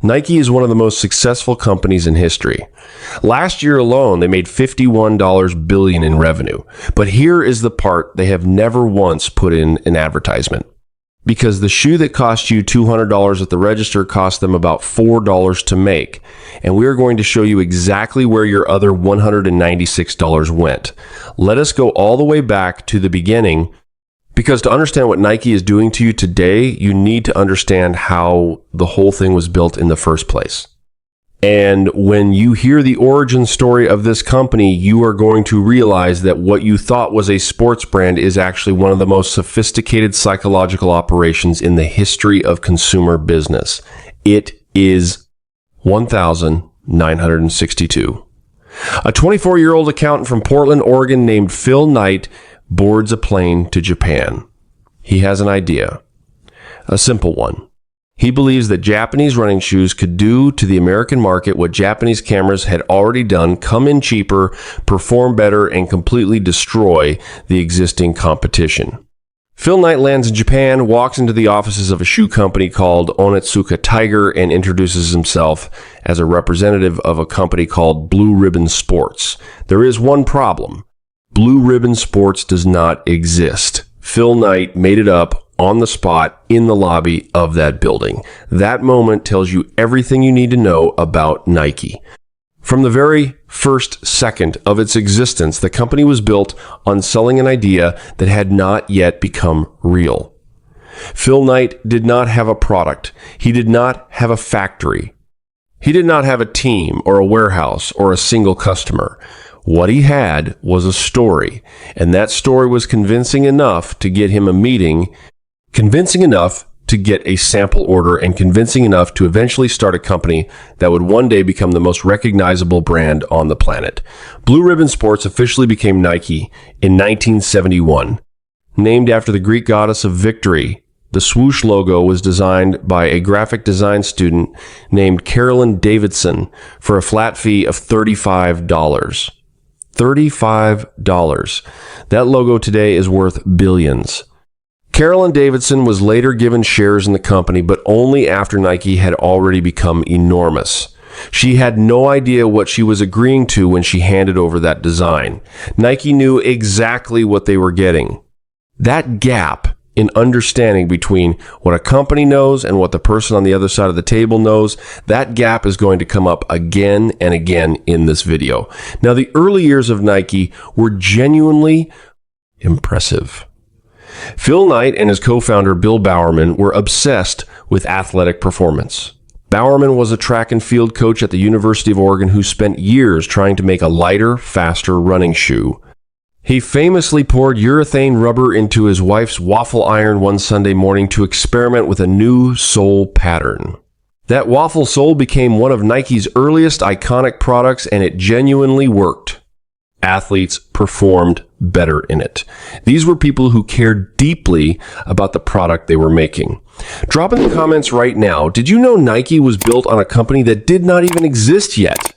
Nike is one of the most successful companies in history. Last year alone, they made $51 billion in revenue. But here is the part they have never once put in an advertisement. Because the shoe that cost you $200 at the register cost them about $4 to make. And we are going to show you exactly where your other $196 went. Let us go all the way back to the beginning, because to understand what Nike is doing to you today, you need to understand how the whole thing was built in the first place. And when you hear the origin story of this company, you are going to realize that what you thought was a sports brand is actually one of the most sophisticated psychological operations in the history of consumer business. It is 1,962. A 24-year-old accountant from Portland, Oregon named Phil Knight boards a plane to Japan. He has an idea, a simple one. He believes that Japanese running shoes could do to the American market what Japanese cameras had already done, come in cheaper, perform better, and completely destroy the existing competition. Phil Knight lands in Japan, walks into the offices of a shoe company called Onitsuka Tiger, and introduces himself as a representative of a company called Blue Ribbon Sports. There is one problem. Blue Ribbon Sports does not exist. Phil Knight made it up on the spot in the lobby of that building. That moment tells you everything you need to know about Nike. From the very first second of its existence, the company was built on selling an idea that had not yet become real. Phil Knight did not have a product. He did not have a factory. He did not have a team or a warehouse or a single customer. What he had was a story, and that story was convincing enough to get him a meeting, convincing enough to get a sample order, and convincing enough to eventually start a company that would one day become the most recognizable brand on the planet. Blue Ribbon Sports officially became Nike in 1971. Named after the Greek goddess of victory, the swoosh logo was designed by a graphic design student named Carolyn Davidson for a flat fee of $35. $35. That logo today is worth billions. Carolyn Davidson was later given shares in the company, but only after Nike had already become enormous. She had no idea what she was agreeing to when she handed over that design. Nike knew exactly what they were getting. That gap in understanding between what a company knows and what the person on the other side of the table knows, that gap is going to come up again and again in this video. Now, the early years of Nike were genuinely impressive. Phil Knight and his co-founder Bill Bowerman were obsessed with athletic performance. Bowerman was a track and field coach at the University of Oregon who spent years trying to make a lighter, faster running shoe. He famously poured urethane rubber into his wife's waffle iron one Sunday morning to experiment with a new sole pattern. That waffle sole became one of Nike's earliest iconic products, and it genuinely worked. Athletes performed better in it. These were people who cared deeply about the product they were making. Drop in the comments right now, did you know Nike was built on a company that did not even exist yet?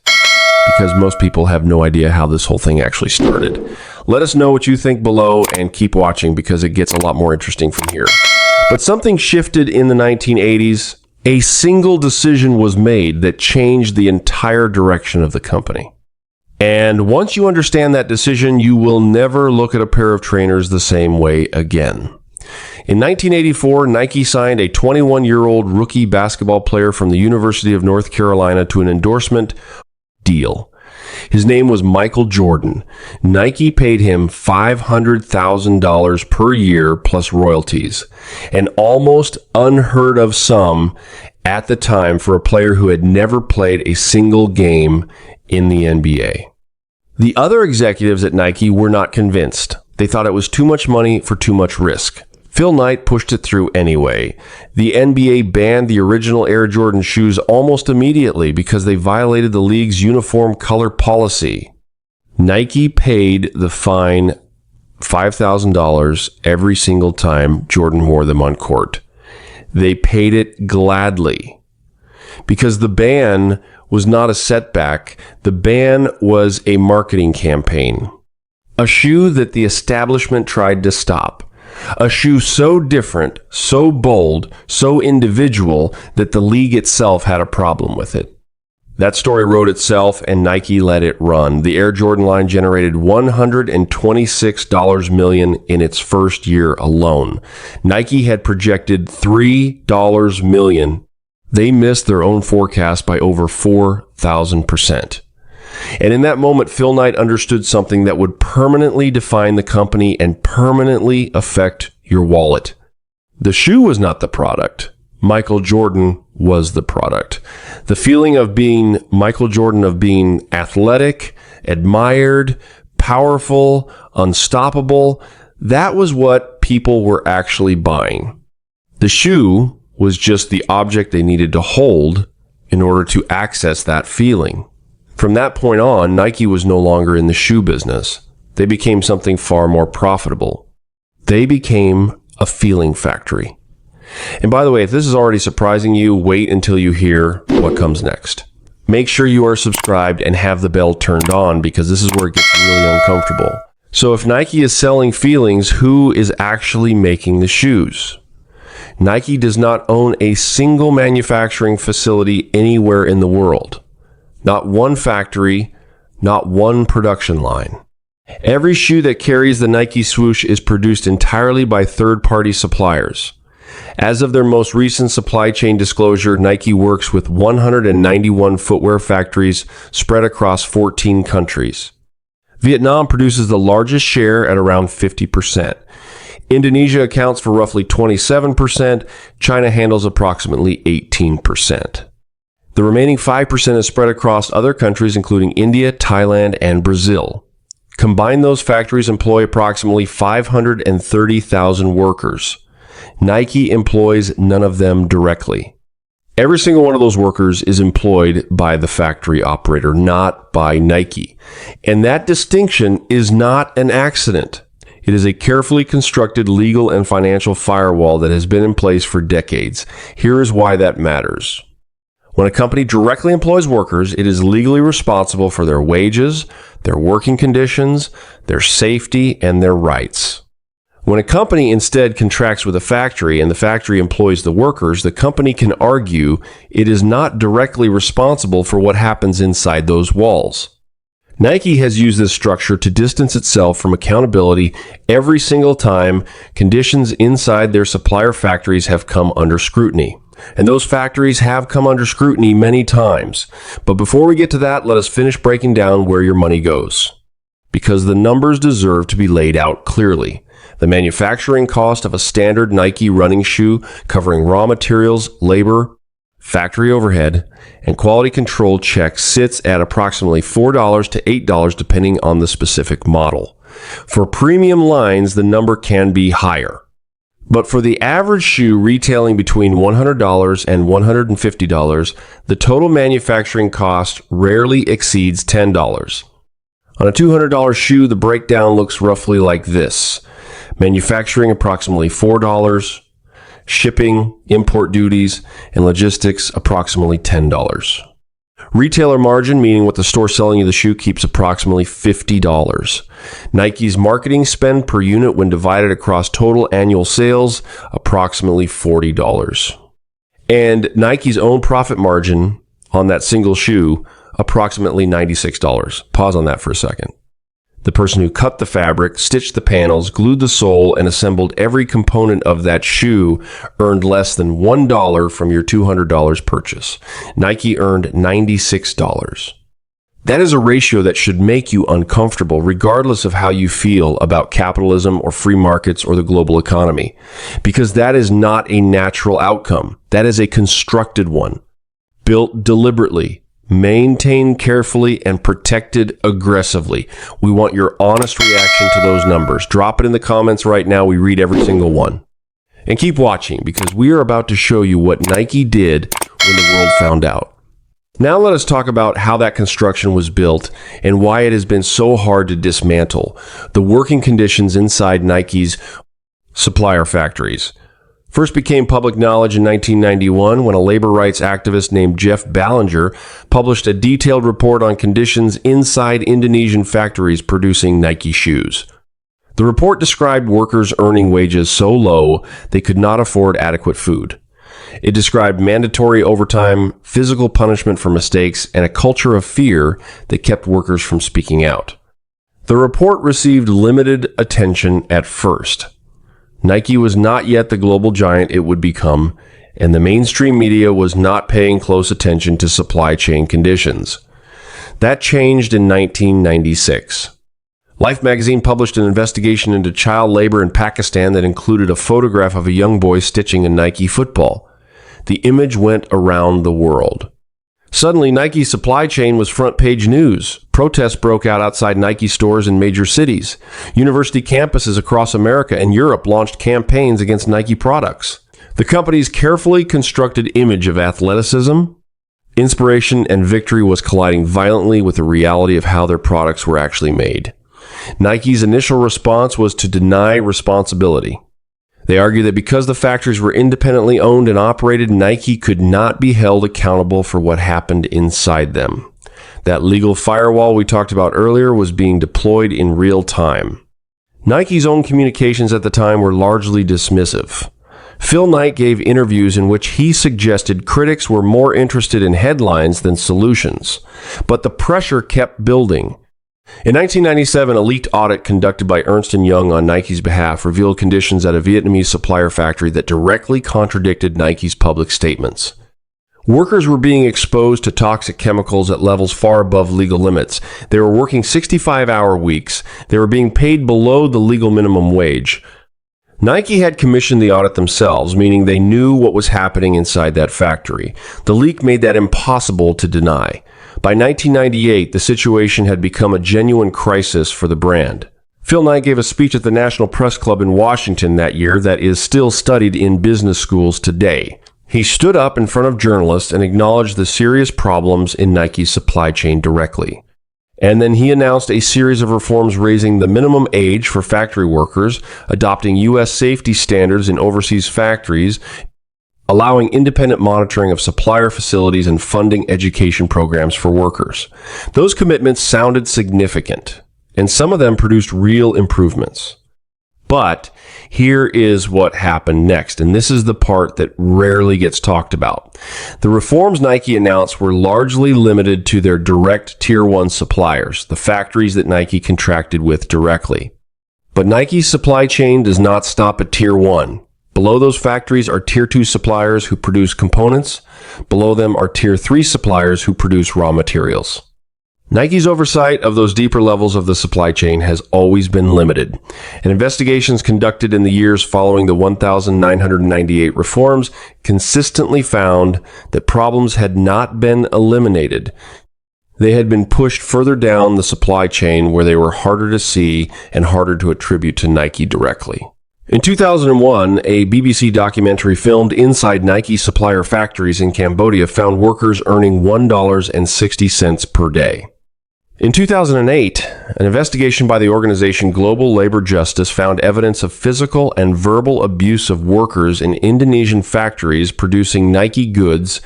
Because most people have no idea how this whole thing actually started. Let us know what you think below and keep watching, because it gets a lot more interesting from here. But something shifted in the 1980s. A single decision was made that changed the entire direction of the company. And once you understand that decision, you will never look at a pair of trainers the same way again. In 1984, Nike signed a 21-year-old rookie basketball player from the University of North Carolina to an endorsement deal. His name was Michael Jordan. Nike paid him $500,000 per year plus royalties, an almost unheard of sum at the time for a player who had never played a single game in the NBA. The other executives at Nike were not convinced. They thought it was too much money for too much risk. Phil Knight pushed it through anyway. The NBA banned the original Air Jordan shoes almost immediately because they violated the league's uniform color policy. Nike paid the fine $5,000 every single time Jordan wore them on court. They paid it gladly because the ban was not a setback. The ban was a marketing campaign, a shoe that the establishment tried to stop. A shoe so different, so bold, so individual that the league itself had a problem with it. That story wrote itself and Nike let it run. The Air Jordan line generated $126 million in its first year alone. Nike had projected $3 million. They missed their own forecast by over 4,000%. And in that moment, Phil Knight understood something that would permanently define the company and permanently affect your wallet. The shoe was not the product. Michael Jordan was the product. The feeling of being Michael Jordan, of being athletic, admired, powerful, unstoppable, that was what people were actually buying. The shoe was just the object they needed to hold in order to access that feeling. From that point on, Nike was no longer in the shoe business. They became something far more profitable. They became a feeling factory. And by the way, if this is already surprising you, wait until you hear what comes next. Make sure you are subscribed and have the bell turned on, because this is where it gets really uncomfortable. So if Nike is selling feelings, who is actually making the shoes? Nike does not own a single manufacturing facility anywhere in the world. Not one factory, not one production line. Every shoe that carries the Nike swoosh is produced entirely by third-party suppliers. As of their most recent supply chain disclosure, Nike works with 191 footwear factories spread across 14 countries. Vietnam produces the largest share at around 50%. Indonesia accounts for roughly 27%. China handles approximately 18%. The remaining 5% is spread across other countries, including India, Thailand, and Brazil. Combined, those factories employ approximately 530,000 workers. Nike employs none of them directly. Every single one of those workers is employed by the factory operator, not by Nike. And that distinction is not an accident. It is a carefully constructed legal and financial firewall that has been in place for decades. Here is why that matters. When a company directly employs workers, it is legally responsible for their wages, their working conditions, their safety, and their rights. When a company instead contracts with a factory and the factory employs the workers, the company can argue it is not directly responsible for what happens inside those walls. Nike has used this structure to distance itself from accountability every single time conditions inside their supplier factories have come under scrutiny. And those factories have come under scrutiny many times. But before we get to that, let us finish breaking down where your money goes. Because the numbers deserve to be laid out clearly. The manufacturing cost of a standard Nike running shoe, covering raw materials, labor, factory overhead, and quality control checks, sits at approximately $4 to $8 depending on the specific model. For premium lines, the number can be higher. But for the average shoe retailing between $100 and $150, the total manufacturing cost rarely exceeds $10. On a $200 shoe, the breakdown looks roughly like this. Manufacturing approximately $4, shipping, import duties, and logistics approximately $10. Retailer margin, meaning what the store selling you the shoe, keeps approximately $50. Nike's marketing spend per unit when divided across total annual sales, approximately $40. And Nike's own profit margin on that single shoe, approximately $96. Pause on that for a second. The person who cut the fabric, stitched the panels, glued the sole, and assembled every component of that shoe earned less than $1 from your $200 purchase. Nike earned $96. That is a ratio that should make you uncomfortable, regardless of how you feel about capitalism or free markets or the global economy, because that is not a natural outcome. That is a constructed one, built deliberately, maintained carefully, and protected aggressively. We want your honest reaction to those numbers. Drop it in the comments right now. We read every single one. And keep watching, because we are about to show you what Nike did when the world found out. Now let us talk about how that construction was built and why it has been so hard to dismantle the working conditions inside Nike's supplier factories. First became public knowledge in 1991 when a labor rights activist named Jeff Ballinger published a detailed report on conditions inside Indonesian factories producing Nike shoes. The report described workers earning wages so low they could not afford adequate food. It described mandatory overtime, physical punishment for mistakes, and a culture of fear that kept workers from speaking out. The report received limited attention at first. Nike was not yet the global giant it would become, and the mainstream media was not paying close attention to supply chain conditions. That changed in 1996. Life magazine published an investigation into child labor in Pakistan that included a photograph of a young boy stitching a Nike football. The image went around the world. Suddenly, Nike's supply chain was front-page news. Protests broke out outside Nike stores in major cities. University campuses across America and Europe launched campaigns against Nike products. The company's carefully constructed image of athleticism, inspiration, and victory was colliding violently with the reality of how their products were actually made. Nike's initial response was to deny responsibility. They argued that because the factories were independently owned and operated, Nike could not be held accountable for what happened inside them. That legal firewall we talked about earlier was being deployed in real time. Nike's own communications at the time were largely dismissive. Phil Knight gave interviews in which he suggested critics were more interested in headlines than solutions, but the pressure kept building. In 1997, a leaked audit conducted by Ernst & Young on Nike's behalf revealed conditions at a Vietnamese supplier factory that directly contradicted Nike's public statements. Workers were being exposed to toxic chemicals at levels far above legal limits. They were working 65-hour weeks. They were being paid below the legal minimum wage. Nike had commissioned the audit themselves, meaning they knew what was happening inside that factory. The leak made that impossible to deny. By 1998, the situation had become a genuine crisis for the brand. Phil Knight gave a speech at the National Press Club in Washington that year that is still studied in business schools today. He stood up in front of journalists and acknowledged the serious problems in Nike's supply chain directly. And then he announced a series of reforms raising the minimum age for factory workers, adopting U.S. safety standards in overseas factories, allowing independent monitoring of supplier facilities, and funding education programs for workers. Those commitments sounded significant, and some of them produced real improvements. But here is what happened next, and this is the part that rarely gets talked about. The reforms Nike announced were largely limited to their direct Tier 1 suppliers, the factories that Nike contracted with directly. But Nike's supply chain does not stop at Tier 1. Below those factories are Tier 2 suppliers who produce components. Below them are Tier 3 suppliers who produce raw materials. Nike's oversight of those deeper levels of the supply chain has always been limited, and investigations conducted in the years following the 1,998 reforms consistently found that problems had not been eliminated. They had been pushed further down the supply chain where they were harder to see and harder to attribute to Nike directly. In 2001, a BBC documentary filmed inside Nike supplier factories in Cambodia found workers earning $1.60 per day. In 2008, an investigation by the organization Global Labor Justice found evidence of physical and verbal abuse of workers in Indonesian factories producing Nike goods.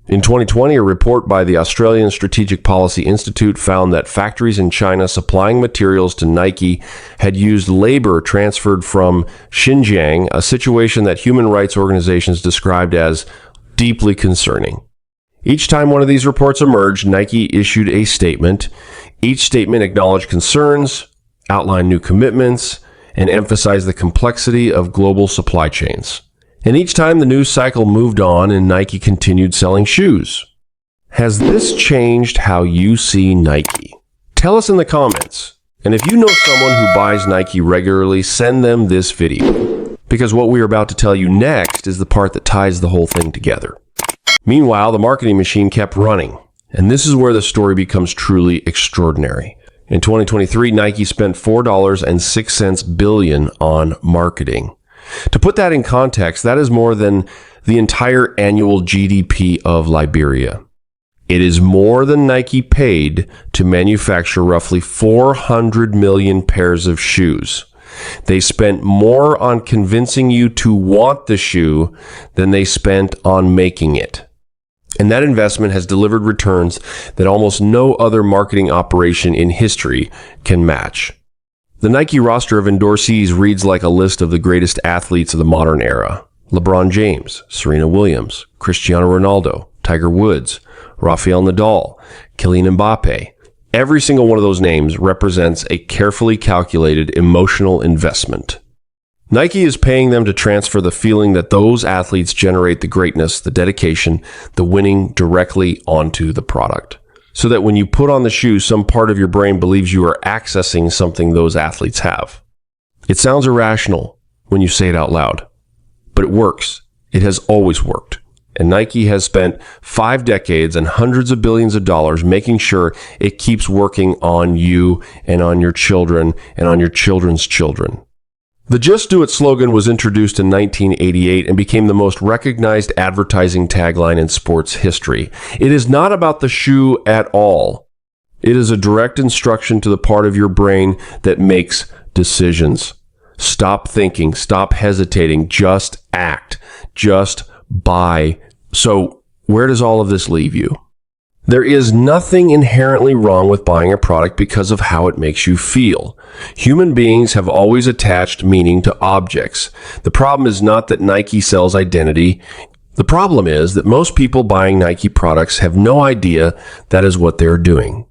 In 2020, a report by the Australian Strategic Policy Institute found that factories in China supplying materials to Nike had used labor transferred from Xinjiang, a situation that human rights organizations described as deeply concerning. Each time one of these reports emerged, Nike issued a statement. Each statement acknowledged concerns, outlined new commitments, and emphasized the complexity of global supply chains. And each time the news cycle moved on and Nike continued selling shoes. Has this changed how you see Nike? Tell us in the comments. And if you know someone who buys Nike regularly, send them this video. Because what we are about to tell you next is the part that ties the whole thing together. Meanwhile, the marketing machine kept running. And this is where the story becomes truly extraordinary. In 2023, Nike spent $4.06 billion on marketing. To put that in context, that is more than the entire annual GDP of Liberia. It is more than Nike paid to manufacture roughly 400 million pairs of shoes. They spent more on convincing you to want the shoe than they spent on making it. And that investment has delivered returns that almost no other marketing operation in history can match. The Nike roster of endorsees reads like a list of the greatest athletes of the modern era. LeBron James, Serena Williams, Cristiano Ronaldo, Tiger Woods, Rafael Nadal, Kylian Mbappe. Every single one of those names represents a carefully calculated emotional investment. Nike is paying them to transfer the feeling that those athletes generate the greatness, the dedication, the winning directly onto the product. So that when you put on the shoe, some part of your brain believes you are accessing something those athletes have. It sounds irrational when you say it out loud, but it works. It has always worked. And Nike has spent 5 decades and hundreds of billions of dollars making sure it keeps working on you and on your children and on your children's children. The Just Do It slogan was introduced in 1988 and became the most recognized advertising tagline in sports history. It is not about the shoe at all. It is a direct instruction to the part of your brain that makes decisions. Stop thinking, stop hesitating, just act, just buy. So where does all of this leave you? There is nothing inherently wrong with buying a product because of how it makes you feel. Human beings have always attached meaning to objects. The problem is not that Nike sells identity. The problem is that most people buying Nike products have no idea that is what they're doing.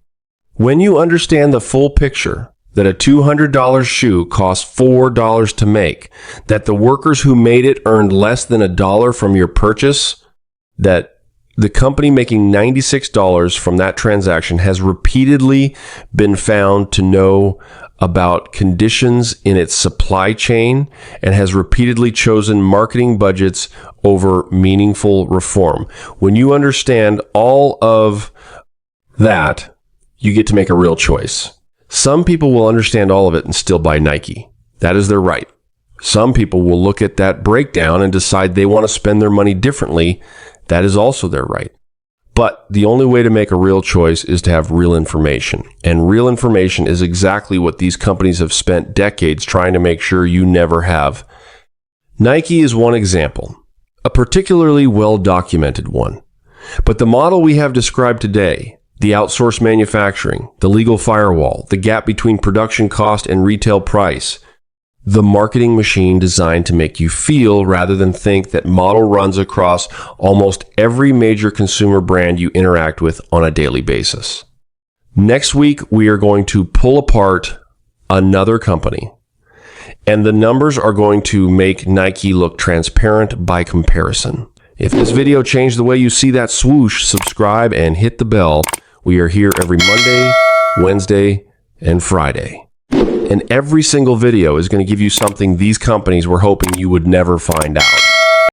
When you understand the full picture, that a $200 shoe costs $4 to make, that the workers who made it earned less than $1 from your purchase, that the company making $96 from that transaction has repeatedly been found to know about conditions in its supply chain and has repeatedly chosen marketing budgets over meaningful reform. When you understand all of that, you get to make a real choice. Some people will understand all of it and still buy Nike. That is their right. Some people will look at that breakdown and decide they want to spend their money differently. That is also their right. But the only way to make a real choice is to have real information. And real information is exactly what these companies have spent decades trying to make sure you never have. Nike is one example, a particularly well-documented one. But the model we have described today, the outsourced manufacturing, the legal firewall, the gap between production cost and retail price, the marketing machine designed to make you feel rather than think, that model runs across almost every major consumer brand you interact with on a daily basis. Next week, we are going to pull apart another company, and the numbers are going to make Nike look transparent by comparison. If this video changed the way you see that swoosh, subscribe and hit the bell. We are here every Monday, Wednesday, and Friday. And every single video is going to give you something these companies were hoping you would never find out.